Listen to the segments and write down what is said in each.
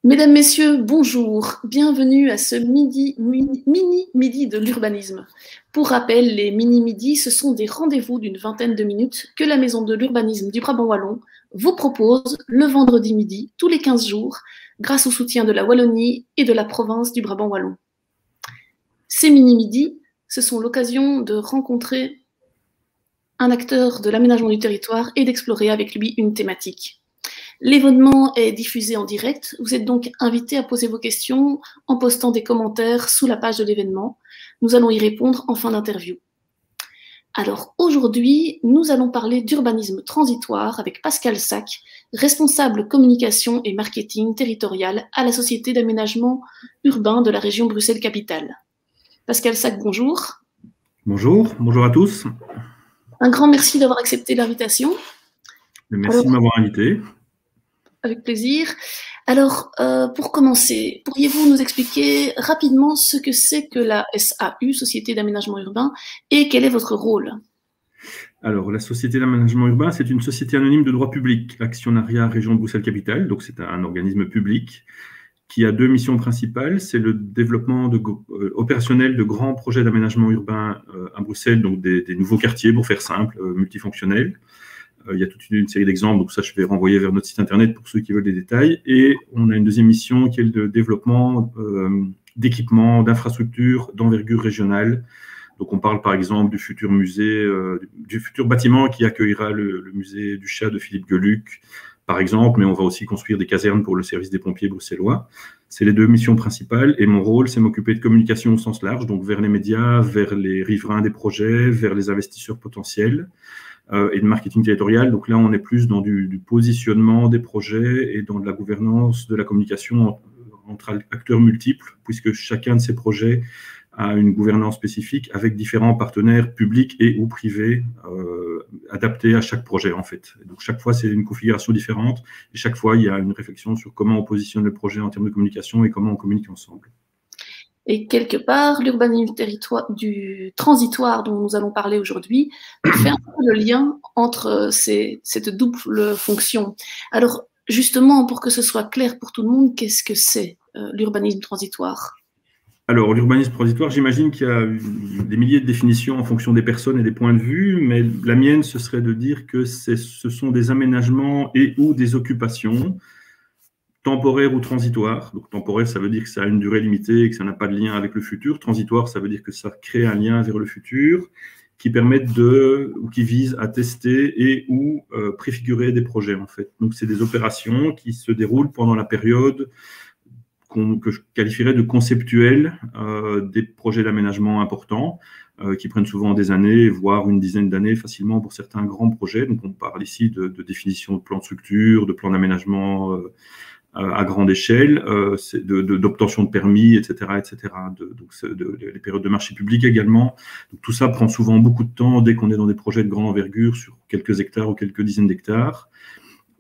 Mesdames, Messieurs, bonjour. Bienvenue à ce mini-midi de l'urbanisme. Pour rappel, les mini-midis, ce sont des rendez-vous d'une vingtaine de minutes que la Maison de l'urbanisme du Brabant Wallon vous propose le vendredi midi, tous les 15 jours, grâce au soutien de la Wallonie et de la province du Brabant Wallon. Ces mini-midis, ce sont l'occasion de rencontrer un acteur de l'aménagement du territoire et d'explorer avec lui une thématique. L'événement est diffusé en direct. Vous êtes donc invité à poser vos questions en postant des commentaires sous la page de l'événement. Nous allons y répondre en fin d'interview. Alors aujourd'hui, nous allons parler d'urbanisme transitoire avec Pascal Sac, responsable communication et marketing territorial à la Société d'aménagement urbain de la région Bruxelles-Capitale. Pascal Sac, bonjour. Bonjour à tous. Un grand merci d'avoir accepté l'invitation. Merci de m'avoir invité. Avec plaisir. Alors, pour commencer, pourriez-vous nous expliquer rapidement ce que c'est que la SAU, Société d'aménagement urbain, et quel est votre rôle? Alors, la Société d'aménagement urbain, c'est une société anonyme de droit public, actionnariat région Bruxelles-Capitale, donc c'est un organisme public qui a deux missions principales. C'est le développement opérationnel de grands projets d'aménagement urbain à Bruxelles, donc des nouveaux quartiers, pour faire simple, multifonctionnels. Il y a toute une série d'exemples, donc ça, je vais renvoyer vers notre site internet pour ceux qui veulent des détails. Et on a une deuxième mission qui est le développement d'équipements, d'infrastructures d'envergure régionale. Donc on parle par exemple du futur musée, du futur bâtiment qui accueillera le musée du chat de Philippe Geluck, par exemple, mais on va aussi construire des casernes pour le service des pompiers bruxellois. C'est les deux missions principales et mon rôle, c'est m'occuper de communication au sens large, donc vers les médias, vers les riverains des projets, vers les investisseurs potentiels. Et de marketing territorial. Donc là, on est plus dans du positionnement des projets et dans de la gouvernance de la communication entre acteurs multiples, puisque chacun de ces projets a une gouvernance spécifique avec différents partenaires publics et ou privés adaptés à chaque projet, en fait. Donc chaque fois, c'est une configuration différente et chaque fois, il y a une réflexion sur comment on positionne le projet en termes de communication et comment on communique ensemble. Et quelque part, l'urbanisme du transitoire dont nous allons parler aujourd'hui fait un peu le lien entre cette double fonction. Alors, justement, pour que ce soit clair pour tout le monde, qu'est-ce que c'est l'urbanisme transitoire? Alors, l'urbanisme transitoire, j'imagine qu'il y a des milliers de définitions en fonction des personnes et des points de vue, mais la mienne, ce serait de dire que ce sont des aménagements et ou des occupations temporaire ou transitoire. Donc temporaire, ça veut dire que ça a une durée limitée et que ça n'a pas de lien avec le futur. Transitoire, ça veut dire que ça crée un lien vers le futur qui permettent ou qui visent à tester et ou préfigurer des projets, en fait. Donc c'est des opérations qui se déroulent pendant la période que je qualifierais de conceptuelle des projets d'aménagement importants, qui prennent souvent des années, voire une dizaine d'années facilement pour certains grands projets. Donc on parle ici de définition de plan de structure, de plan d'aménagement à grande échelle, d'obtention de permis, etc., les périodes de marché public également. Donc, tout ça prend souvent beaucoup de temps dès qu'on est dans des projets de grande envergure sur quelques hectares ou quelques dizaines d'hectares,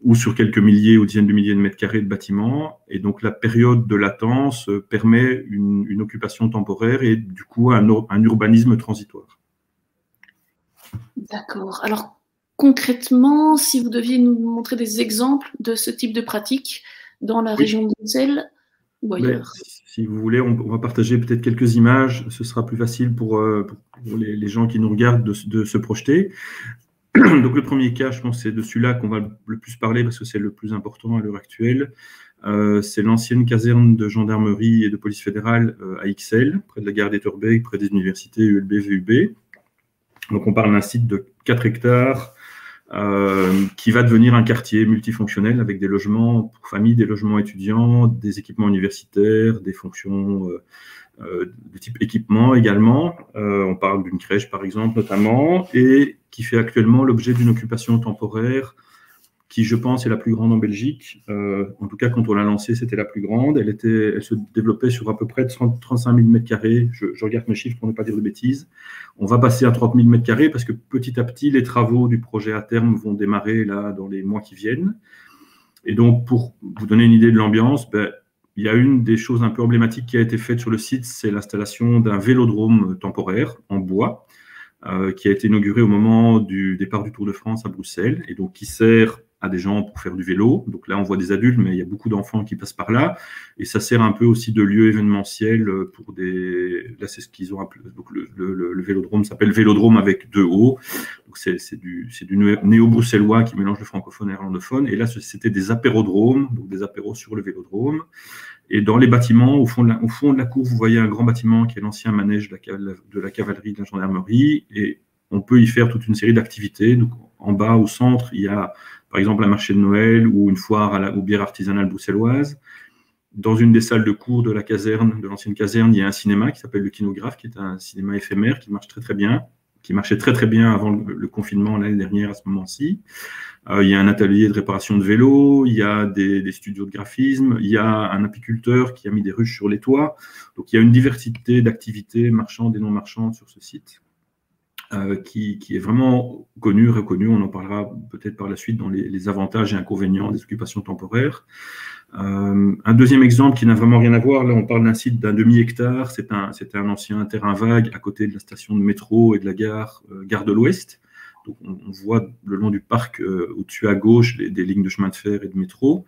ou sur quelques milliers ou dizaines de milliers de mètres carrés de bâtiments. Et donc, la période de latence permet une occupation temporaire et du coup un urbanisme transitoire. D'accord. Alors, concrètement, si vous deviez nous montrer des exemples de ce type de pratique, dans la région de Bruxelles ou ailleurs? Si vous voulez, on va partager peut-être quelques images. Ce sera plus facile pour les gens qui nous regardent de se projeter. Donc le premier cas, je pense, c'est de celui-là qu'on va le plus parler parce que c'est le plus important à l'heure actuelle. C'est l'ancienne caserne de gendarmerie et de police fédérale à Ixelles, près de la gare d'Etterbeek, près des universités ULB, VUB. Donc on parle d'un site de 4 hectares qui va devenir un quartier multifonctionnel avec des logements pour familles, des logements étudiants, des équipements universitaires, des fonctions de type équipement également. On parle d'une crèche, par exemple, notamment, et qui fait actuellement l'objet d'une occupation temporaire qui, je pense, est la plus grande en Belgique. En tout cas, quand on l'a lancée, c'était la plus grande. Elle se développait sur à peu près 35 000 m². Je regarde mes chiffres pour ne pas dire de bêtises. On va passer à 30 000 m² parce que petit à petit, les travaux du projet à terme vont démarrer là dans les mois qui viennent. Et donc, pour vous donner une idée de l'ambiance, il y a une des choses un peu emblématiques qui a été faite sur le site, c'est l'installation d'un vélodrome temporaire en bois qui a été inauguré au moment du départ du Tour de France à Bruxelles et donc qui sert à des gens pour faire du vélo. Donc là, on voit des adultes, mais il y a beaucoup d'enfants qui passent par là. Et ça sert un peu aussi de lieu événementiel pour des... Là, c'est ce qu'ils ont appelé... Donc le vélodrome s'appelle Vélodrome avec 2 O. Donc c'est du néo-bruxellois qui mélange le francophone et l'irlandophone. Et là, c'était des apérodromes, donc des apéros sur le vélodrome. Et dans les bâtiments, au fond de la cour, vous voyez un grand bâtiment qui est l'ancien manège de la cavalerie de la gendarmerie. Et on peut y faire toute une série d'activités. Donc, en bas, au centre, il y a, par exemple, un marché de Noël ou une foire aux bières artisanales bruxelloises. Dans une des salles de cours de la caserne, de l'ancienne caserne, il y a un cinéma qui s'appelle le Kinographe, qui est un cinéma éphémère qui marche très, très bien, qui marchait très, très bien avant le confinement l'année dernière à ce moment-ci. Il y a un atelier de réparation de vélos, il y a des studios de graphisme, il y a un apiculteur qui a mis des ruches sur les toits. Donc, il y a une diversité d'activités marchandes et non marchandes sur ce site. Qui est vraiment connu, reconnu. On en parlera peut-être par la suite dans les avantages et inconvénients des occupations temporaires. Un deuxième exemple qui n'a vraiment rien à voir, là on parle d'un site d'un demi-hectare, c'était un ancien terrain vague à côté de la station de métro et de la gare de l'Ouest. Donc on voit le long du parc au-dessus à gauche des lignes de chemin de fer et de métro.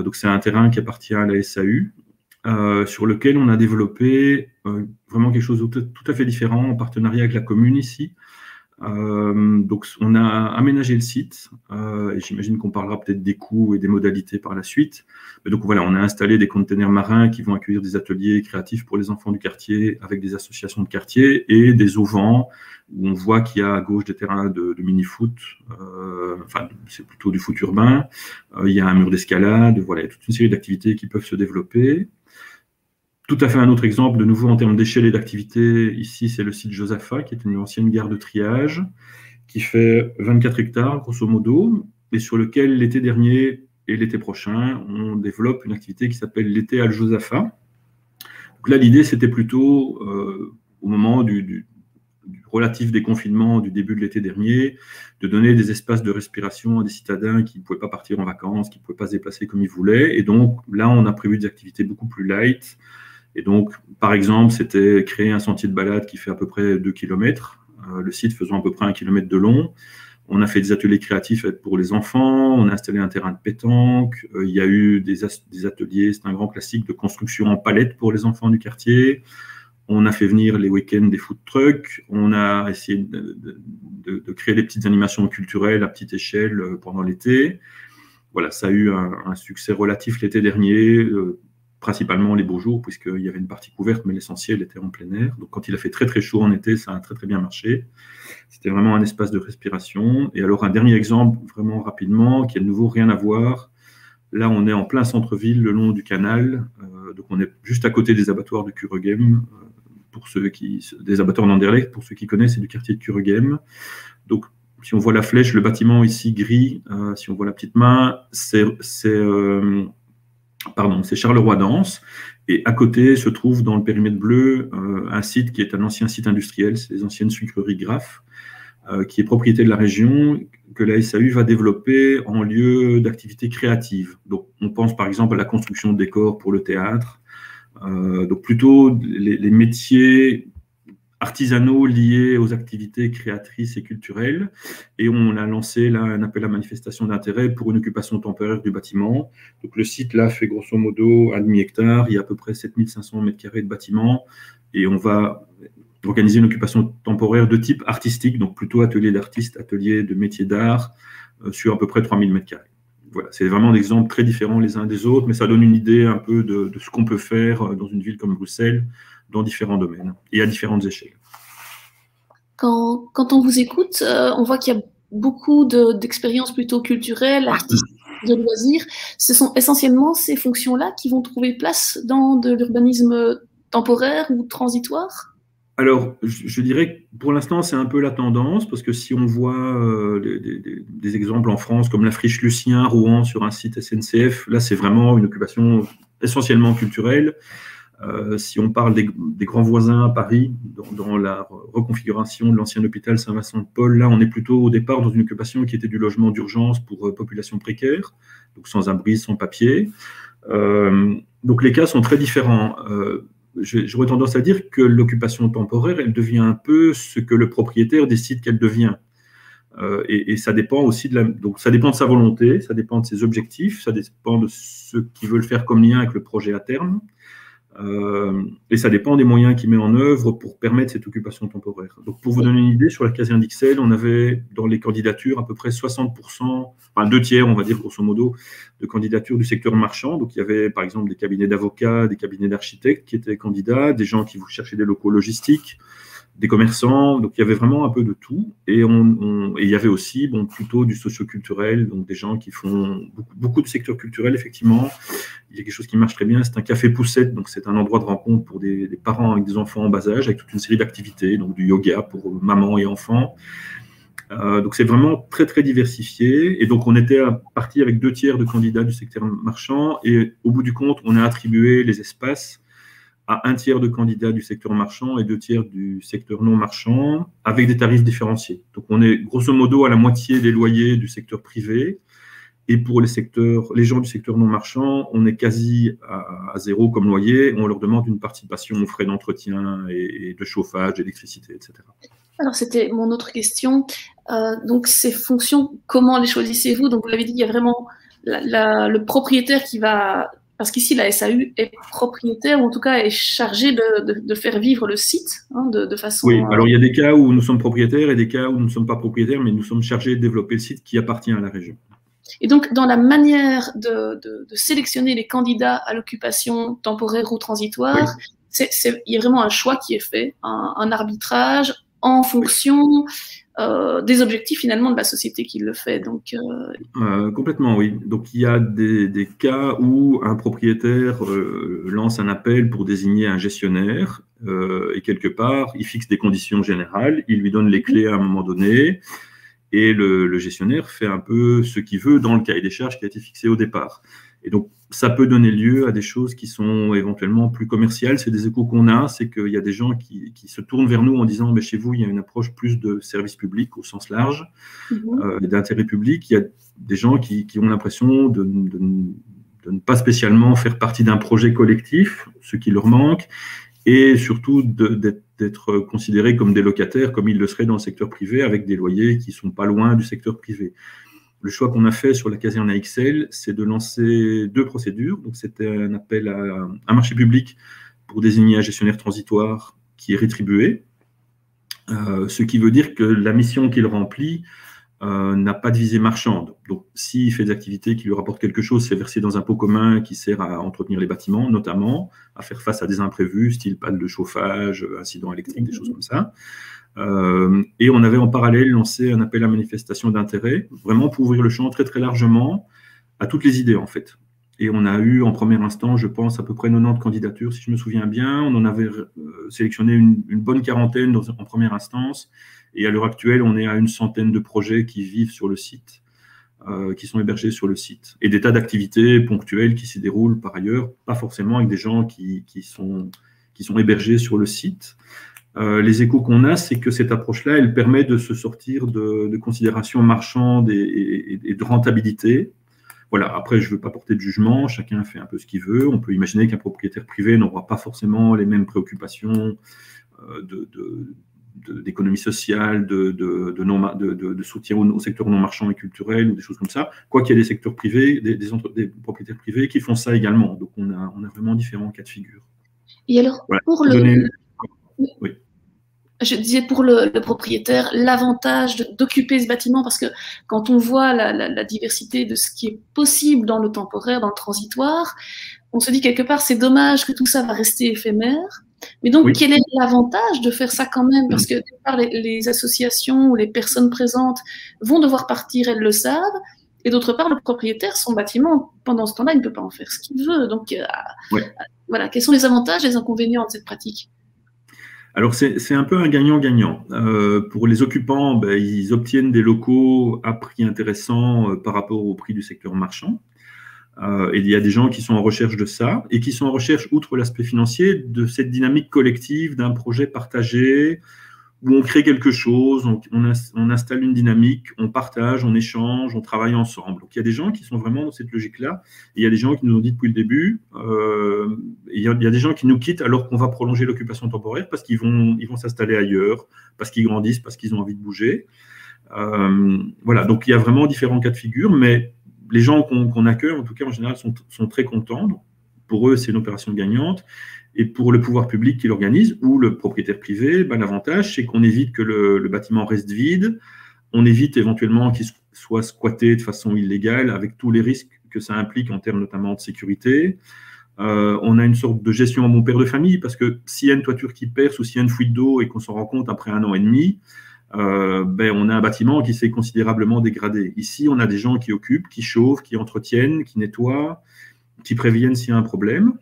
Donc c'est un terrain qui appartient à la SAU. Sur lequel on a développé vraiment quelque chose de tout à fait différent en partenariat avec la commune ici. Donc, on a aménagé le site et j'imagine qu'on parlera peut-être des coûts et des modalités par la suite. Mais donc, voilà, on a installé des containers marins qui vont accueillir des ateliers créatifs pour les enfants du quartier avec des associations de quartier et des auvents où on voit qu'il y a à gauche des terrains de mini-foot, enfin, c'est plutôt du foot urbain. Il y a un mur d'escalade, voilà, il y a toute une série d'activités qui peuvent se développer. Tout à fait un autre exemple, de nouveau en termes d'échelle et d'activité, ici c'est le site Josaphat, qui est une ancienne gare de triage, qui fait 24 hectares grosso modo, et sur lequel l'été dernier et l'été prochain, on développe une activité qui s'appelle l'été à Josaphat. Donc là, l'idée c'était plutôt, au moment du relatif déconfinement du début de l'été dernier, de donner des espaces de respiration à des citadins qui ne pouvaient pas partir en vacances, qui ne pouvaient pas se déplacer comme ils voulaient, et donc là on a prévu des activités beaucoup plus light. Et donc, par exemple, c'était créer un sentier de balade qui fait à peu près 2 km, le site faisant à peu près 1 km de long. On a fait des ateliers créatifs pour les enfants, on a installé un terrain de pétanque, il y a eu des ateliers, c'est un grand classique de construction en palette pour les enfants du quartier. On a fait venir les week-ends des food trucks, on a essayé de créer des petites animations culturelles à petite échelle pendant l'été. Voilà, ça a eu un succès relatif l'été dernier, principalement les beaux jours, puisqu'il y avait une partie couverte, mais l'essentiel était en plein air. Donc, quand il a fait très, très chaud en été, ça a très, très bien marché. C'était vraiment un espace de respiration. Et alors, un dernier exemple, vraiment rapidement, qui a de nouveau rien à voir. Là, on est en plein centre-ville, le long du canal. Donc, on est juste à côté des abattoirs de Kuregem, des abattoirs d'Anderlecht, pour ceux qui connaissent, c'est du quartier de Kuregem. Donc, si on voit la flèche, le bâtiment ici gris, si on voit la petite main, c'est Charleroi-Danse, et à côté se trouve dans le périmètre bleu un site qui est un ancien site industriel, c'est les anciennes sucreries Graff, qui est propriété de la région, que la SAU va développer en lieu d'activité créative. Donc on pense par exemple à la construction de décors pour le théâtre, donc plutôt les métiers artisanaux liés aux activités créatrices et culturelles. Et on a lancé là un appel à manifestation d'intérêt pour une occupation temporaire du bâtiment. Donc le site là fait grosso modo 1 demi-hectare, il y a à peu près 7500 m² de bâtiment, et on va organiser une occupation temporaire de type artistique, donc plutôt atelier d'artistes, atelier de métiers d'art, sur à peu près 3000 m². Voilà, c'est vraiment des exemples très différents les uns des autres, mais ça donne une idée un peu de ce qu'on peut faire dans une ville comme Bruxelles, dans différents domaines et à différentes échelles. Quand on vous écoute, on voit qu'il y a beaucoup d'expériences plutôt culturelles, artistiques, de loisirs. Ce sont essentiellement ces fonctions-là qui vont trouver place dans de l'urbanisme temporaire ou transitoire? Alors, je dirais que pour l'instant, c'est un peu la tendance, parce que si on voit des exemples en France, comme la friche Lucien, Rouen, sur un site SNCF, là, c'est vraiment une occupation essentiellement culturelle. Si on parle des grands voisins à Paris, dans la reconfiguration de l'ancien hôpital Saint-Vincent-de-Paul, là, on est plutôt au départ dans une occupation qui était du logement d'urgence pour population précaire, donc sans abri, sans papier. Donc les cas sont très différents. J'aurais tendance à dire que l'occupation temporaire, elle devient un peu ce que le propriétaire décide qu'elle devient. Et ça dépend aussi donc ça dépend de sa volonté, ça dépend de ses objectifs, ça dépend de ce qu'il veut faire comme lien avec le projet à terme. Et ça dépend des moyens qu'il met en œuvre pour permettre cette occupation temporaire. Donc, pour vous donner une idée, sur la caserne d'Ixelles, on avait dans les candidatures à peu près 60%, enfin 2/3, on va dire grosso modo, de candidatures du secteur marchand. Donc, il y avait par exemple des cabinets d'avocats, des cabinets d'architectes qui étaient candidats, des gens qui cherchaient des locaux logistiques, des commerçants, donc il y avait vraiment un peu de tout. Et il y avait aussi plutôt du socio-culturel, donc des gens qui font beaucoup de secteurs culturels, effectivement. Il y a quelque chose qui marche très bien, c'est un café poussette, donc c'est un endroit de rencontre pour des parents avec des enfants en bas âge, avec toute une série d'activités, donc du yoga pour maman et enfants. Donc c'est vraiment très très diversifié. Et donc on était parti avec 2/3 de candidats du secteur marchand, et au bout du compte, on a attribué les espaces à 1/3 de candidats du secteur marchand et 2/3 du secteur non marchand, avec des tarifs différenciés. Donc on est grosso modo à la moitié des loyers du secteur privé, et pour les gens du secteur non marchand, on est quasi à zéro comme loyer. On leur demande une participation aux frais d'entretien et de chauffage, d'électricité, etc. Alors, c'était mon autre question. Donc, ces fonctions, comment les choisissez-vous? Donc, vous l'avez dit, il y a vraiment le propriétaire qui va... Parce qu'ici, la SAU est propriétaire, ou en tout cas est chargée de faire vivre le site, hein, de façon... Oui, alors il y a des cas où nous sommes propriétaires et des cas où nous ne sommes pas propriétaires, mais nous sommes chargés de développer le site qui appartient à la région. Et donc, dans la manière de sélectionner les candidats à l'occupation temporaire ou transitoire, oui, il y a vraiment un choix qui est fait, un arbitrage en fonction... Oui. Des objectifs finalement de la société qui le fait. Donc, complètement, oui. Donc il y a des cas où un propriétaire lance un appel pour désigner un gestionnaire et quelque part, il fixe des conditions générales, il lui donne les clés à un moment donné et le gestionnaire fait un peu ce qu'il veut dans le cahier des charges qui a été fixé au départ. Et donc, ça peut donner lieu à des choses qui sont éventuellement plus commerciales. C'est des échos qu'on a, c'est qu'il y a des gens qui se tournent vers nous en disant « chez vous, il y a une approche plus de service public au sens large, d'intérêt public ». Il y a des gens qui ont l'impression de ne pas spécialement faire partie d'un projet collectif, ce qui leur manque, et surtout d'être considérés comme des locataires, comme ils le seraient dans le secteur privé, avec des loyers qui ne sont pas loin du secteur privé. Le choix qu'on a fait sur la caserne à Ixelles, c'est de lancer 2 procédures. Donc, c'était un appel à un marché public pour désigner un gestionnaire transitoire qui est rétribué, ce qui veut dire que la mission qu'il remplit n'a pas de visée marchande. Donc, s'il fait des activités qui lui rapportent quelque chose, c'est versé dans un pot commun qui sert à entretenir les bâtiments, notamment, à faire face à des imprévus, style panne de chauffage, incidents électriques, des choses comme ça. Et on avait en parallèle lancé un appel à manifestation d'intérêt, vraiment pour ouvrir le champ très très largement à toutes les idées en fait. Et on a eu en première instance, je pense, à peu près 90 candidatures, si je me souviens bien. On en avait sélectionné une bonne quarantaine en première instance. Et à l'heure actuelle, on est à une centaine de projets qui vivent sur le site, qui sont hébergés sur le site. Et des tas d'activités ponctuelles qui s'y déroulent par ailleurs, pas forcément avec des gens qui sont hébergés sur le site. Les échos qu'on a, c'est que cette approche-là, elle permet de se sortir de considérations marchandes et de rentabilité. Voilà, après, je ne veux pas porter de jugement, chacun fait un peu ce qu'il veut. On peut imaginer qu'un propriétaire privé n'aura pas forcément les mêmes préoccupations d'économie sociale, de soutien au secteur non marchand et culturel, ou des choses comme ça. Quoi qu'il y ait des secteurs privés, des propriétaires privés qui font ça également. Donc, on a vraiment différents cas de figure. Et alors, voilà, pour oui. Je disais pour le propriétaire, l'avantage d'occuper ce bâtiment, parce que quand on voit la diversité de ce qui est possible dans le temporaire, dans le transitoire, on se dit quelque part, c'est dommage que tout ça va rester éphémère. Mais donc, quel est l'avantage de faire ça quand même? Parce que d'une part, les associations ou les personnes présentes vont devoir partir, elles le savent. Et d'autre part, le propriétaire, son bâtiment, pendant ce temps-là, il ne peut pas en faire ce qu'il veut. Donc, voilà, quels sont les avantages et les inconvénients de cette pratique? Alors, c'est un peu un gagnant-gagnant. Pour les occupants, ils obtiennent des locaux à prix intéressant par rapport au prix du secteur marchand. Et il y a des gens qui sont en recherche de ça et qui sont en recherche, outre l'aspect financier, de cette dynamique collective d'un projet partagé où on crée quelque chose, on installe une dynamique, on partage, on échange, on travaille ensemble. Donc, il y a des gens qui sont vraiment dans cette logique-là. Et il y a des gens qui nous ont dit depuis le début, il y a des gens qui nous quittent alors qu'on va prolonger l'occupation temporaire parce qu'ils vont s'installer ailleurs, parce qu'ils grandissent, parce qu'ils ont envie de bouger. Voilà, donc il y a vraiment différents cas de figure, mais les gens qu'on accueille, en tout cas en général, sont très contents. Donc, pour eux, c'est une opération gagnante. Et pour le pouvoir public qui l'organise ou le propriétaire privé, ben, l'avantage, c'est qu'on évite que le bâtiment reste vide, on évite éventuellement qu'il soit squatté de façon illégale avec tous les risques que ça implique en termes notamment de sécurité. On a une sorte de gestion en bon père de famille parce que s'il y a une toiture qui perce ou s'il y a une fuite d'eau et qu'on s'en rend compte après 1 an et demi, ben, on a un bâtiment qui s'est considérablement dégradé. Ici, on a des gens qui occupent, qui chauffent, qui entretiennent, qui nettoient, qui préviennent s'il y a un problème.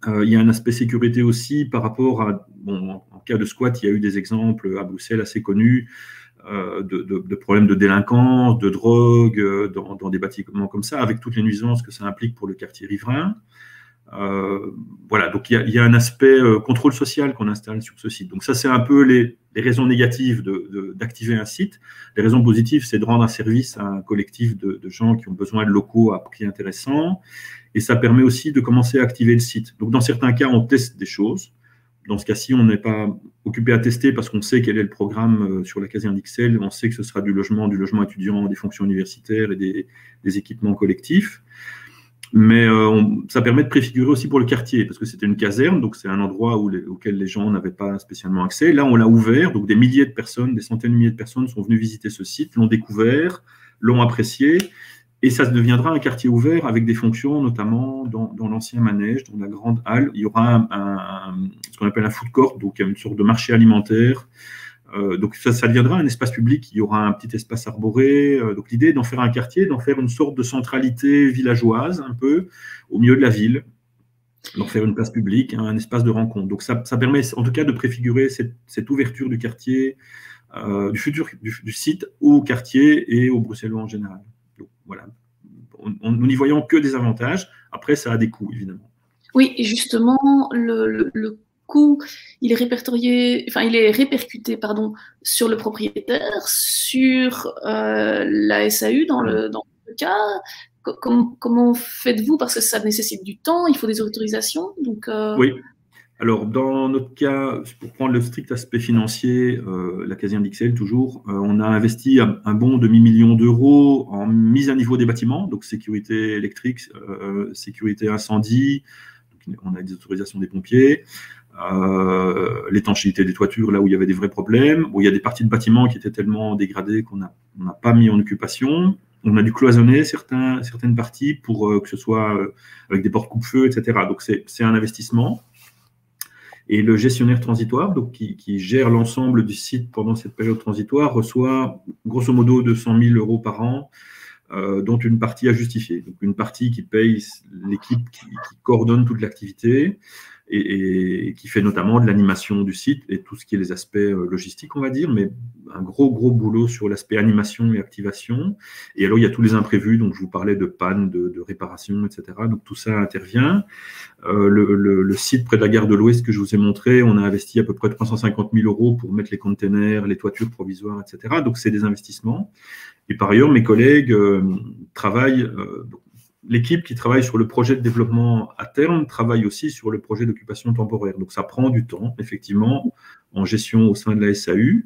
Il y a un aspect sécurité aussi par rapport à, bon, en cas de squat, il y a eu des exemples à Bruxelles assez connus de problèmes de délinquance, de drogue dans des bâtiments comme ça, avec toutes les nuisances que ça implique pour le quartier riverain. Voilà, donc il y a un aspect contrôle social qu'on installe sur ce site. Donc ça, c'est un peu les raisons négatives d'activer un site. Les raisons positives, c'est de rendre un service à un collectif de gens qui ont besoin de locaux à prix intéressant. Et ça permet aussi de commencer à activer le site. Donc dans certains cas, on teste des choses. Dans ce cas-ci, on n'est pas occupé à tester parce qu'on sait quel est le programme sur la caserne d'Ixelles. On sait que ce sera du logement étudiant, des fonctions universitaires et des équipements collectifs. Mais ça permet de préfigurer aussi pour le quartier, parce que c'était une caserne, donc c'est un endroit auquel les gens n'avaient pas spécialement accès. Là, on l'a ouvert, donc des milliers de personnes, des centaines de milliers de personnes sont venues visiter ce site, l'ont découvert, l'ont apprécié, et ça deviendra un quartier ouvert avec des fonctions, notamment dans l'ancien manège, dans la grande halle. Il y aura ce qu'on appelle un food court, donc une sorte de marché alimentaire. Donc ça deviendra un espace public, il y aura un petit espace arboré. Donc l'idée est d'en faire un quartier, d'en faire une sorte de centralité villageoise, un peu, au milieu de la ville, d'en faire une place publique, un espace de rencontre. Donc ça permet en tout cas de préfigurer cette ouverture du quartier, du futur du site au quartier et aux Bruxellois en général. Donc voilà, nous n'y voyons que des avantages. Après, ça a des coûts, évidemment. Oui, et justement, le coût, il est répercuté, pardon, sur le propriétaire, sur la SAU dans le cas. Comment faites-vous? Parce que ça nécessite du temps, il faut des autorisations. Donc, Oui. Alors, dans notre cas, pour prendre le strict aspect financier, la caserne d'Ixelles, toujours, on a investi un bon demi-million d'euros en mise à niveau des bâtiments, donc sécurité électrique, sécurité incendie, donc on a des autorisations des pompiers, l'étanchéité des toitures, là où il y avait des vrais problèmes. Bon, il y a des parties de bâtiments qui étaient tellement dégradées qu'on n'a pas mis en occupation. On a dû cloisonner certaines parties pour que ce soit avec des portes coupe-feu, etc. Donc, c'est un investissement. Et le gestionnaire transitoire, donc qui gère l'ensemble du site pendant cette période transitoire, reçoit grosso modo 200 000 euros par an, dont une partie à justifier. Donc une partie qui paye l'équipe qui coordonne toute l'activité et qui fait notamment de l'animation du site et tout ce qui est les aspects logistiques, on va dire, mais un gros boulot sur l'aspect animation et activation. Et alors, il y a tous les imprévus, donc je vous parlais de panne, de réparation, etc. Donc tout ça intervient. Le site près de la gare de l'Ouest que je vous ai montré, on a investi à peu près 350 000 euros pour mettre les containers, les toitures provisoires, etc. Donc c'est des investissements. Et par ailleurs, mes collègues travaillent, l'équipe qui travaille sur le projet de développement à terme travaille aussi sur le projet d'occupation temporaire. Donc ça prend du temps, effectivement, en gestion au sein de la SAU.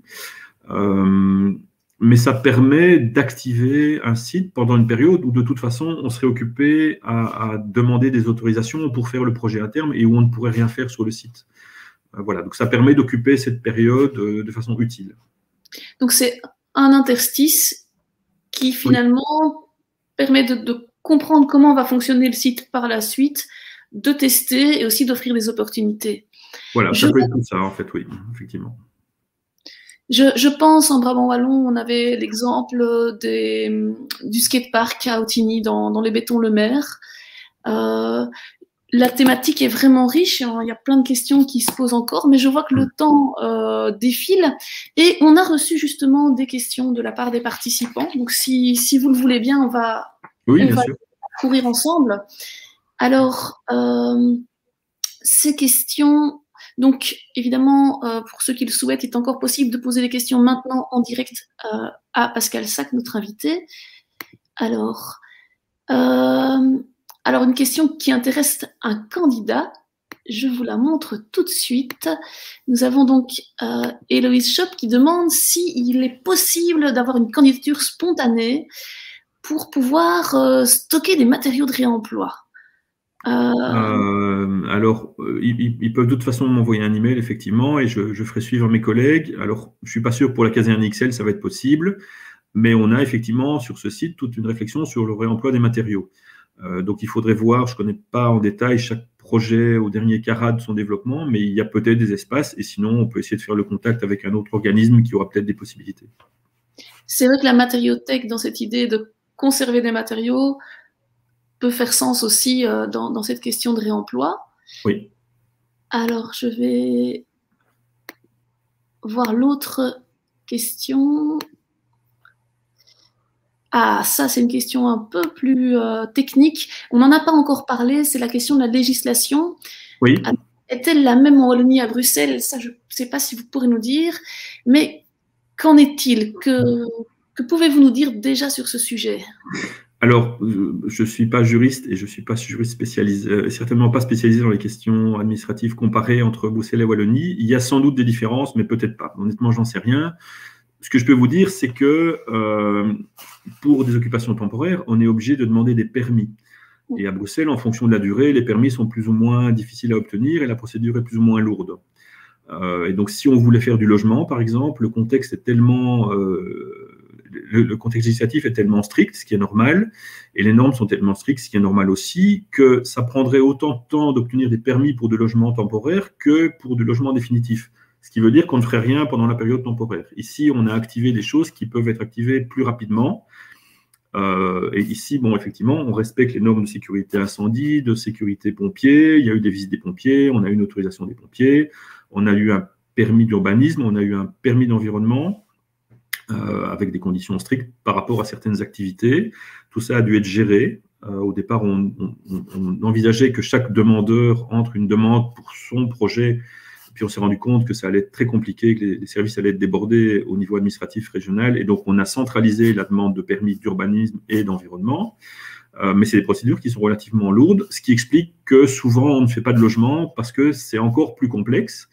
Mais ça permet d'activer un site pendant une période où, de toute façon, on serait occupé à demander des autorisations pour faire le projet à terme et où on ne pourrait rien faire sur le site. Voilà, donc ça permet d'occuper cette période de façon utile. Donc c'est un interstice qui finalement permet de comprendre comment va fonctionner le site par la suite, de tester et aussi d'offrir des opportunités. Voilà, ça peut être tout ça, en fait, oui, effectivement. Je pense, en Brabant Wallon, on avait l'exemple du skatepark à Autigny dans les Bétons Le Maire. La thématique est vraiment riche, hein, il y a plein de questions qui se posent encore, mais je vois que le temps défile et on a reçu justement des questions de la part des participants. Donc si vous le voulez bien, on va courir ensemble. Alors, ces questions, donc évidemment, pour ceux qui le souhaitent, il est encore possible de poser des questions maintenant en direct à Pascal Sac, notre invité. Alors, une question qui intéresse un candidat. Je vous la montre tout de suite. Nous avons donc Héloïse Schopp qui demande s'il est possible d'avoir une candidature spontanée pour pouvoir stocker des matériaux de réemploi. Alors, ils peuvent de toute façon m'envoyer un email, effectivement, et je ferai suivre mes collègues. Alors, je ne suis pas sûr pour la caserne XL, ça va être possible, mais on a effectivement sur ce site toute une réflexion sur le réemploi des matériaux. Donc, il faudrait voir, je ne connais pas en détail chaque projet au dernier carat de son développement, mais il y a peut-être des espaces, et sinon, on peut essayer de faire le contact avec un autre organisme qui aura peut-être des possibilités. C'est vrai que la matériothèque, dans cette idée de conserver des matériaux, peut faire sens aussi dans cette question de réemploi. Oui. Alors, je vais voir l'autre question. Ah, ça, c'est une question un peu plus technique. On n'en a pas encore parlé, c'est la question de la législation. Oui. Est-elle la même en Wallonie à Bruxelles? Ça, je ne sais pas si vous pourrez nous dire. Mais qu'en est-il? Que pouvez-vous nous dire déjà sur ce sujet? Alors, je ne suis pas juriste et je ne suis pas juriste spécialisé, certainement pas spécialisé dans les questions administratives comparées entre Bruxelles et Wallonie. Il y a sans doute des différences, mais peut-être pas. Honnêtement, j'en sais rien. Ce que je peux vous dire, c'est que pour des occupations temporaires, on est obligé de demander des permis. Et à Bruxelles, en fonction de la durée, les permis sont plus ou moins difficiles à obtenir et la procédure est plus ou moins lourde. Et donc, si on voulait faire du logement, par exemple, le contexte est tellement... le contexte législatif est tellement strict, ce qui est normal, et les normes sont tellement strictes, ce qui est normal aussi, que ça prendrait autant de temps d'obtenir des permis pour du logement temporaire que pour du logement définitif. Ce qui veut dire qu'on ne ferait rien pendant la période temporaire. Ici, on a activé des choses qui peuvent être activées plus rapidement. Et ici, bon, effectivement, on respecte les normes de sécurité incendie, de sécurité pompier. Il y a eu des visites des pompiers, on a eu une autorisation des pompiers, on a eu un permis d'urbanisme, on a eu un permis d'environnement. Avec des conditions strictes par rapport à certaines activités. Tout ça a dû être géré. Au départ, on envisageait que chaque demandeur entre une demande pour son projet, puis on s'est rendu compte que ça allait être très compliqué, que les services allaient être débordés au niveau administratif régional, et donc on a centralisé la demande de permis d'urbanisme et d'environnement. Mais c'est des procédures qui sont relativement lourdes, ce qui explique que souvent on ne fait pas de logement parce que c'est encore plus complexe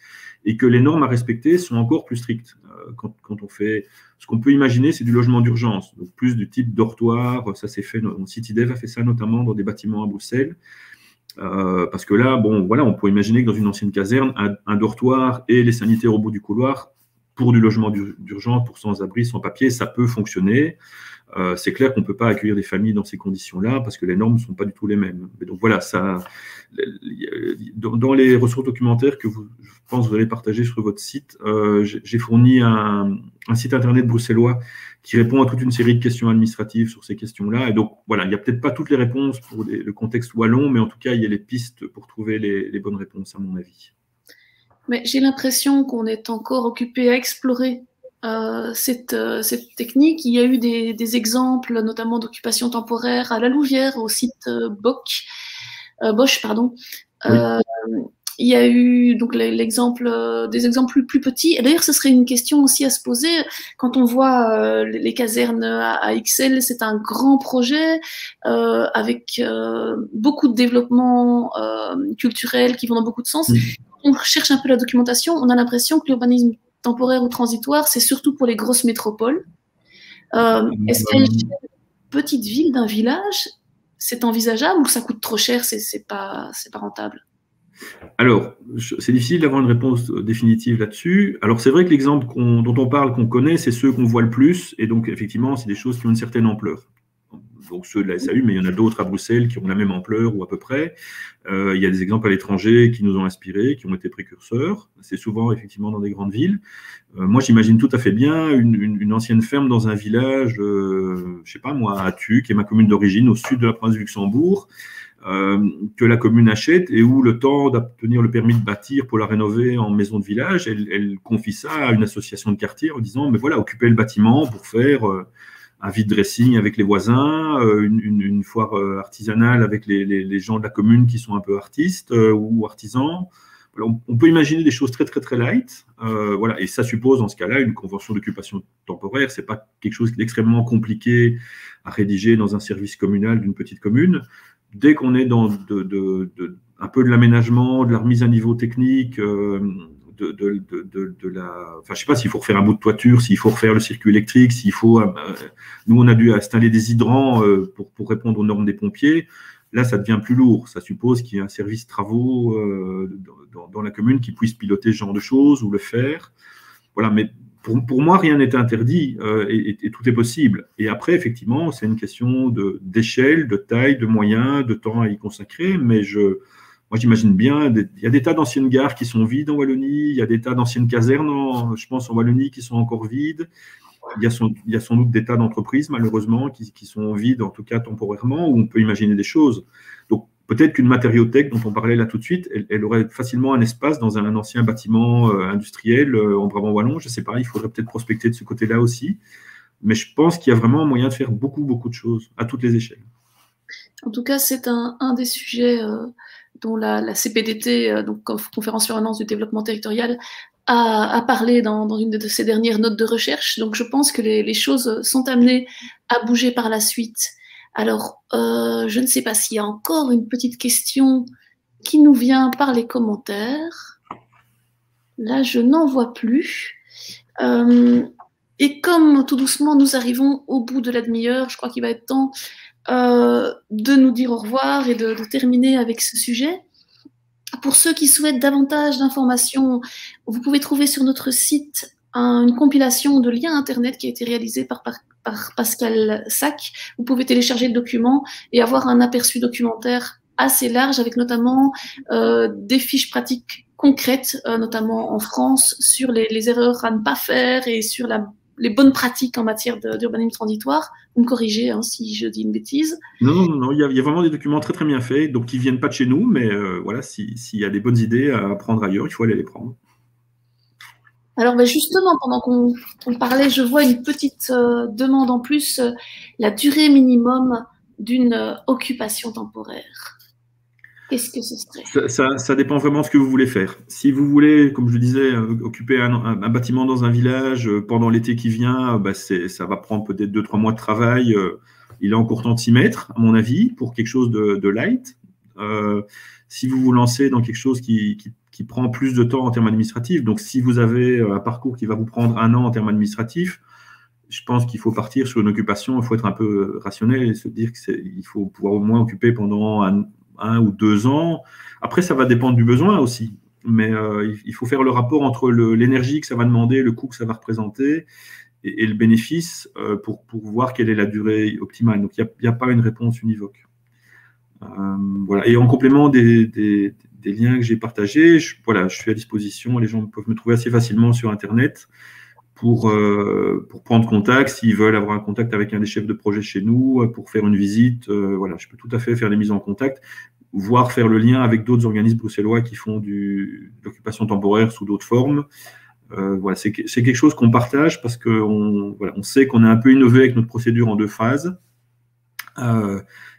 et que les normes à respecter sont encore plus strictes. Quand on fait ce qu'on peut imaginer, c'est du logement d'urgence, donc plus du type dortoir. Ça s'est fait, Citydev a fait ça notamment dans des bâtiments à Bruxelles, parce que là, bon, voilà, on peut imaginer que dans une ancienne caserne, un dortoir et les sanitaires au bout du couloir, pour du logement d'urgence, pour sans-abri, sans papier, ça peut fonctionner. C'est clair qu'on ne peut pas accueillir des familles dans ces conditions-là parce que les normes ne sont pas du tout les mêmes. Mais donc voilà, ça, dans les ressources documentaires que je pense que vous allez partager sur votre site, j'ai fourni un site internet bruxellois qui répond à toute une série de questions administratives sur ces questions-là. Et donc voilà, il n'y a peut-être pas toutes les réponses pour le contexte wallon, mais en tout cas, il y a les pistes pour trouver les bonnes réponses, à mon avis. Mais j'ai l'impression qu'on est encore occupé à explorer cette technique. Il y a eu des exemples, notamment d'occupation temporaire à la Louvière, au site Bosch, pardon. Oui. Il y a eu donc l'exemple, des exemples plus petits. Et d'ailleurs, ce serait une question aussi à se poser. Quand on voit les casernes à XL, c'est un grand projet avec beaucoup de développement culturel qui vont dans beaucoup de sens. On recherche un peu la documentation. On a l'impression que l'urbanisme temporaire ou transitoire, c'est surtout pour les grosses métropoles. Est-ce qu'à l'échelle d'une petite ville, d'un village, c'est envisageable ou ça coûte trop cher, c'est pas rentable? Alors, c'est difficile d'avoir une réponse définitive là-dessus. Alors, c'est vrai que l'exemple dont on parle, qu'on connaît, c'est ceux qu'on voit le plus. Et donc, effectivement, c'est des choses qui ont une certaine ampleur. Donc, ceux de la SAU, mais il y en a d'autres à Bruxelles qui ont la même ampleur ou à peu près. Il y a des exemples à l'étranger qui nous ont inspirés, qui ont été précurseurs. C'est souvent, effectivement, dans des grandes villes. Moi, j'imagine tout à fait bien une ancienne ferme dans un village, je ne sais pas moi, à Thu, qui est ma commune d'origine, au sud de la province du Luxembourg, que la commune achète et où le temps d'obtenir le permis de bâtir pour la rénover en maison de village, elle confie ça à une association de quartier en disant, mais voilà, occupez le bâtiment pour faire un vide dressing avec les voisins, une foire artisanale avec les gens de la commune qui sont un peu artistes ou artisans. Voilà, on peut imaginer des choses très, très, très light. Voilà, et ça suppose, dans ce cas-là, une convention d'occupation temporaire. Ce n'est pas quelque chose d'extrêmement compliqué à rédiger dans un service communal d'une petite commune. Dès qu'on est dans un peu de l'aménagement, de la remise à niveau technique, enfin, je sais pas s'il faut refaire un bout de toiture, s'il faut refaire le circuit électrique, s'il faut. Nous, on a dû installer des hydrants pour répondre aux normes des pompiers. Là, ça devient plus lourd. Ça suppose qu'il y ait un service travaux dans la commune qui puisse piloter ce genre de choses ou le faire. Voilà, mais pour moi, rien n'est interdit et tout est possible. Et après, effectivement, c'est une question d'échelle, de taille, de moyens, de temps à y consacrer. Mais moi, j'imagine bien, il y a des tas d'anciennes gares qui sont vides en Wallonie, il y a des tas d'anciennes casernes, je pense, en Wallonie qui sont encore vides. Il y a sans doute des tas d'entreprises, malheureusement, qui sont vides, en tout cas temporairement, où on peut imaginer des choses. Donc, peut-être qu'une matériothèque dont on parlait là tout de suite, elle aurait facilement un espace dans un ancien bâtiment industriel en Brabant wallon. Je ne sais pas, il faudrait peut-être prospecter de ce côté-là aussi. Mais je pense qu'il y a vraiment moyen de faire beaucoup, beaucoup de choses à toutes les échelles. En tout cas, c'est un des sujets dont la CPDT, donc Conférence Permanente du Développement Territorial, a parlé dans une de ses dernières notes de recherche. Donc, je pense que les choses sont amenées à bouger par la suite. Alors, je ne sais pas s'il y a encore une petite question qui nous vient par les commentaires. Là, je n'en vois plus. Et comme tout doucement, nous arrivons au bout de la demi-heure, je crois qu'il va être temps de nous dire au revoir et de terminer avec ce sujet. Pour ceux qui souhaitent davantage d'informations, vous pouvez trouver sur notre site une compilation de liens Internet qui a été réalisée par Pascal Sac. Vous pouvez télécharger le document et avoir un aperçu documentaire assez large avec notamment des fiches pratiques concrètes, notamment en France, sur les erreurs à ne pas faire et sur les bonnes pratiques en matière d'urbanisme transitoire. Vous me corrigez si je dis une bêtise. Non, il y a vraiment des documents très très bien faits, donc qui ne viennent pas de chez nous, mais voilà, s'il y a des bonnes idées à prendre ailleurs, il faut aller les prendre. Alors justement, pendant qu'on parlait, je vois une petite demande en plus, la durée minimum d'une occupation temporaire. Qu'est-ce que ce serait ? Ça dépend vraiment de ce que vous voulez faire. Si vous voulez, comme je le disais, occuper un bâtiment dans un village pendant l'été qui vient, ça va prendre peut-être 2-3 mois de travail. Il est encore temps de s'y mettre, à mon avis, pour quelque chose de light. Si vous vous lancez dans quelque chose qui prend plus de temps en termes administratifs, donc si vous avez un parcours qui va vous prendre 1 an en termes administratifs, je pense qu'il faut partir sur une occupation, il faut être un peu rationnel et se dire qu'il faut pouvoir au moins occuper pendant 1 ou 2 ans. Après, ça va dépendre du besoin aussi. Mais il faut faire le rapport entre l'énergie que ça va demander, le coût que ça va représenter et le bénéfice pour voir quelle est la durée optimale. Donc, il n'y a pas une réponse univoque. Voilà. Et en complément des liens que j'ai partagés, je suis à disposition. Les gens peuvent me trouver assez facilement sur Internet pour prendre contact, s'ils veulent avoir un contact avec un des chefs de projet chez nous, pour faire une visite. Voilà, je peux tout à fait faire des mises en contact, voire faire le lien avec d'autres organismes bruxellois qui font de l'occupation temporaire sous d'autres formes. Voilà, c'est quelque chose qu'on partage parce qu'on sait qu'on a un peu innové avec notre procédure en 2 phases.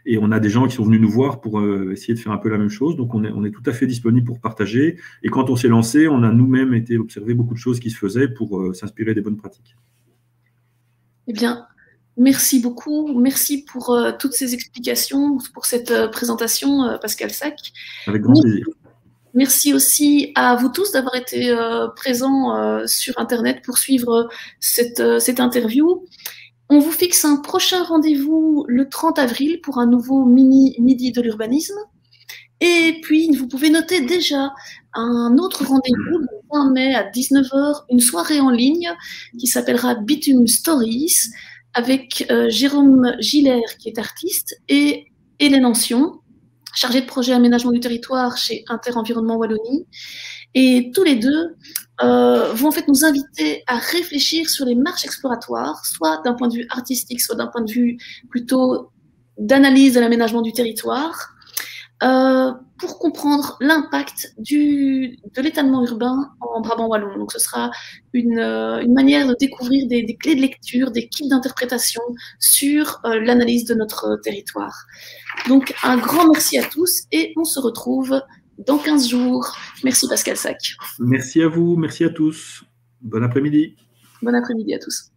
Et on a des gens qui sont venus nous voir pour essayer de faire un peu la même chose. Donc, on est tout à fait disponible pour partager. Et quand on s'est lancé, on a nous-mêmes été observer beaucoup de choses qui se faisaient pour s'inspirer des bonnes pratiques. Eh bien, merci beaucoup. Merci pour toutes ces explications, pour cette présentation, Pascal Sac. Avec grand plaisir. Merci aussi à vous tous d'avoir été présents sur Internet pour suivre cette interview. On vous fixe un prochain rendez-vous le 30 avril pour un nouveau midi de l'urbanisme. Et puis, vous pouvez noter déjà un autre rendez-vous le 20 mai à 19h, une soirée en ligne qui s'appellera Bitume Stories avec Jérôme Gillère qui est artiste et Hélène Ancion, chargée de projet aménagement du territoire chez Inter-Environnement Wallonie. Et tous les deux vont en fait nous inviter à réfléchir sur les marches exploratoires, soit d'un point de vue artistique, soit d'un point de vue plutôt d'analyse de l'aménagement du territoire, pour comprendre l'impact de l'étalement urbain en Brabant wallon. Donc ce sera une manière de découvrir des clés de lecture, des kits d'interprétation sur l'analyse de notre territoire. Donc un grand merci à tous et on se retrouve dans 15 jours. Merci Pascal Sac. Merci à vous, merci à tous. Bon après-midi. Bon après-midi à tous.